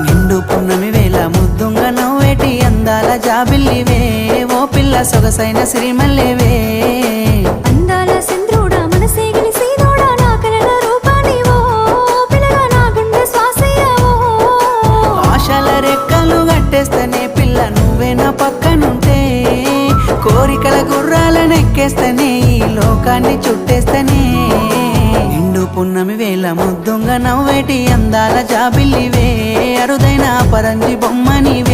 నిండు పున్నమి వేళ ముద్దుంగ నవ్వేటి అందాల జాబిల్లివే ఓ పిల్ల సొగసైన సిరిమల్లెవే అందాల చంద్రుడా మనసేగిలి సీదోడా నా కలల రూపానివో పిల్లగా నా గుండె శ్వాసయ్యావో ఆశల రెక్కలు కట్టేస్తేనే పిల్ల నువ్వే నా పక్కనుంటే కోరికల గుర్రాలనెక్కేస్తేనే ఈ లోకాన్ని చుట్టేస్తేనే నిండు పున్నమి వేళ ముద్దుంగ నవ్వేటి అందాల జాబిల్లివే అరుదైన పరంజి బొమ్మనివే